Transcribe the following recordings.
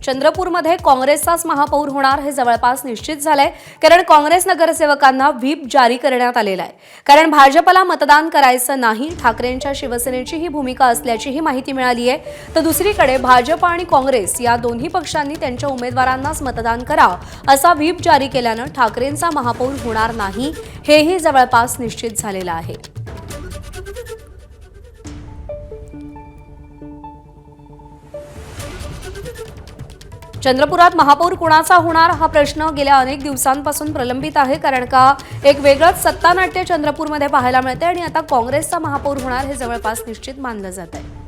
चंद्रपूरमध्ये काँग्रेसचाच महापौर होणार हे जवळपास निश्चित झालंय, कारण काँग्रेस नगरसेवकांना व्हीप जारी करण्यात आलेला आहे। कारण भाजपला मतदान करायचं नाही, ठाकरेंच्या शिवसेनेची ही भूमिका असल्याचीही माहिती मिळाली आहे। तर दुसरीकडे भाजप आणि काँग्रेस या दोन्ही पक्षांनी त्यांच्या उमेदवारांनाच मतदान करा असा व्हीप जारी केल्यानं ठाकरेंचा महापौर होणार नाही हेही जवळपास निश्चित झालेलं आहे। चंद्रपुरात महापौर कुणाचा होणार हा प्रश्न गेल्या अनेक दिवसांपासून प्रलंबित आहे, कारण का एक वेगळंच सत्तानाट्य चंद्रपूरमध्ये पाहायला मिळते आणि आता काँग्रेसचा महापौर होणार हे जवळपास निश्चित मानलं जात आहे।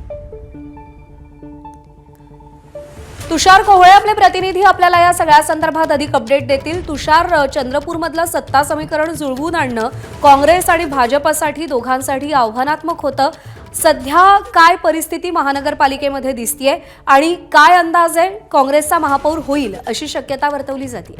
तुषार कोहळे आपले प्रतिनिधी आपल्याला या सगळ्या संदर्भात अधिक अपडेट देतील। तुषार, चंद्रपूरमधलं सत्ता समीकरण जुळवून आणणं काँग्रेस आणि भाजपसाठी दोघांसाठी आव्हानात्मक होतं। सध्या काय परिस्थिती महानगरपालिकेमध्ये दिसतेय आणि काय अंदाज आहे काँग्रेसचा महापौर होईल अशी शक्यता वर्तवली जाते?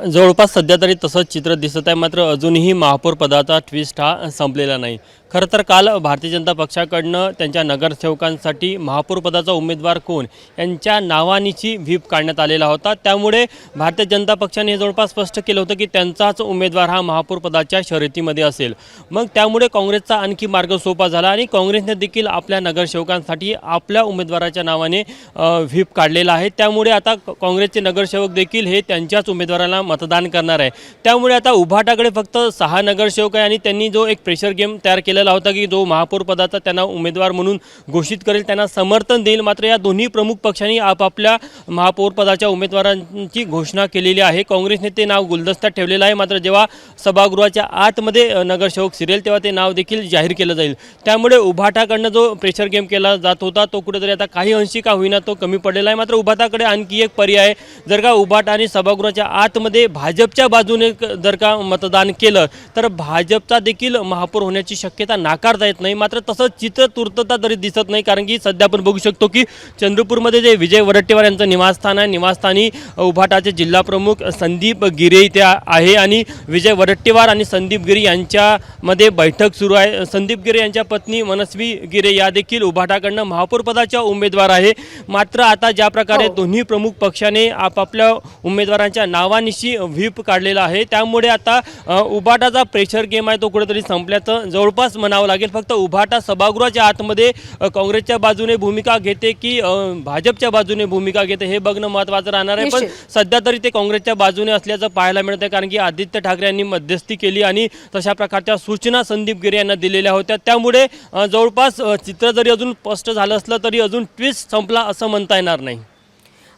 जवळपास सध्या तरी तसंच चित्र दिसत आहे, मात्र अजूनही महापौर पदाचा ट्विस्ट हा संपलेला नाही। खरं तर काल भारतीय जनता पक्षाकडनं त्यांच्या नगरसेवकांसाठी महापौर पदाचा उमेदवार कोण यांच्या नावानीची व्हीप काढण्यात आलेला होता। त्यामुळे भारतीय जनता पक्षाने हे जवळपास स्पष्ट केलं होतं की त्यांचाच उमेदवार हा महापौर पदाच्या शर्यतीमध्ये असेल। मग त्यामुळे काँग्रेसचा आणखी मार्ग सोपा झाला आणि काँग्रेसने देखील आपल्या नगरसेवकांसाठी आपल्या उमेदवाराच्या नावाने व्हीप काढलेला आहे। त्यामुळे आता काँग्रेसचे नगरसेवक देखील हे त्यांच्याच उमेदवाराला मतदान करणार आहे। त्यामुळे आता उभाटाकडे फक्त 6 नगरसेवक आहे आणि त्यांनी जो एक प्रेशर गेम तयार केलेला होता की जो महापौर पदाचा त्यांना उमेदवार म्हणून घोषित करेल, त्यांना समर्थन देईल। मात्र या दोन्ही प्रमुख पक्षांनी आपापल्या महापौर पदाच्या उमेदवारांची घोषणा केलेली आहे। काँग्रेसने ते नाव गुलदस्त्यात ठेवलेलं आहे, मात्र जेव्हा सभागृहाच्या आतमध्ये नगरसेवक शिरेल तेव्हा ते नाव देखील जाहीर केलं जाईल। त्यामुळे उभाटाकडनं जो प्रेशर गेम केला जात होता तो कुठेतरी आता काही अंशी का होईना तो कमी पडलेला आहे। मात्र उभाटाकडे आणखी एक पर्याय, जर का उभाट आणि सभागृहाच्या आतमध्ये भाजपच्या बाजूने जर का मतदान केलं तर भाजपचा देखील महापौर होण्याची शक्यता नाकारता येत नाही। मात्र तसं चित्र तुर्तता तरी दिसत नाही, कारण की सध्या आपण बघू शकतो की चंद्रपूरमध्ये जे विजय वडेट्टीवार यांचं निवासस्थान आहे, निवासस्थानी उभाटाचे जिल्हा प्रमुख संदीप गिरे इथे आहे आणि विजय वडेट्टीवार आणि संदीप गिरे यांच्यामध्ये बैठक सुरू आहे। संदीप गिरे यांच्या पत्नी मनस्वी गिरे या देखील उभाटाकडनं महापौर पदाच्या उमेदवार आहे। मात्र आता ज्या प्रकारे दोन्ही प्रमुख पक्षाने आपापल्या उमेदवारांच्या नावानिशी व्हीप काढलेला आहे, त्यामुळे आता उभाटाचा प्रेशर गेम आहे तो कुठेतरी संपल्याचं जवळपास म्हणावं लागेल। फक्त उभाटा सभागृहाच्या आतमध्ये काँग्रेसच्या बाजूने भूमिका घेते की भाजपच्या बाजूने भूमिका घेते हे बघणं महत्त्वाचं राहणार आहे। पण सध्या तरी ते काँग्रेसच्या बाजूने असल्याचं पाहायला मिळत आहे, कारण की आदित्य ठाकरे यांनी मध्यस्थी केली आणि तशा प्रकारच्या सूचना संदीप गिरे यांना दिलेल्या होत्या। त्यामुळे जवळपास चित्र जरी अजून स्पष्ट झालं असलं तरी अजून ट्विस्ट संपला असं म्हणता येणार नाही।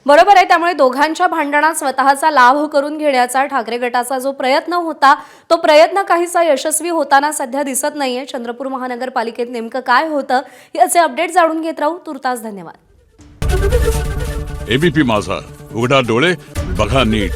बरोबर आहे। त्यामुळे दोघांच्या भांडणात स्वतःचा लाभ करून घेण्याचा ठाकरे गटाचा जो प्रयत्न होता तो प्रयत्न काहीसा यशस्वी होताना सध्या दिसत नाहीये। चंद्रपूर महानगरपालिकेत नेमकं काय होतं याचे अपडेट जाणून घेत राहू। तुर्तास धन्यवाद। एबीपी माझा, उघडा डोळे बघा नीट।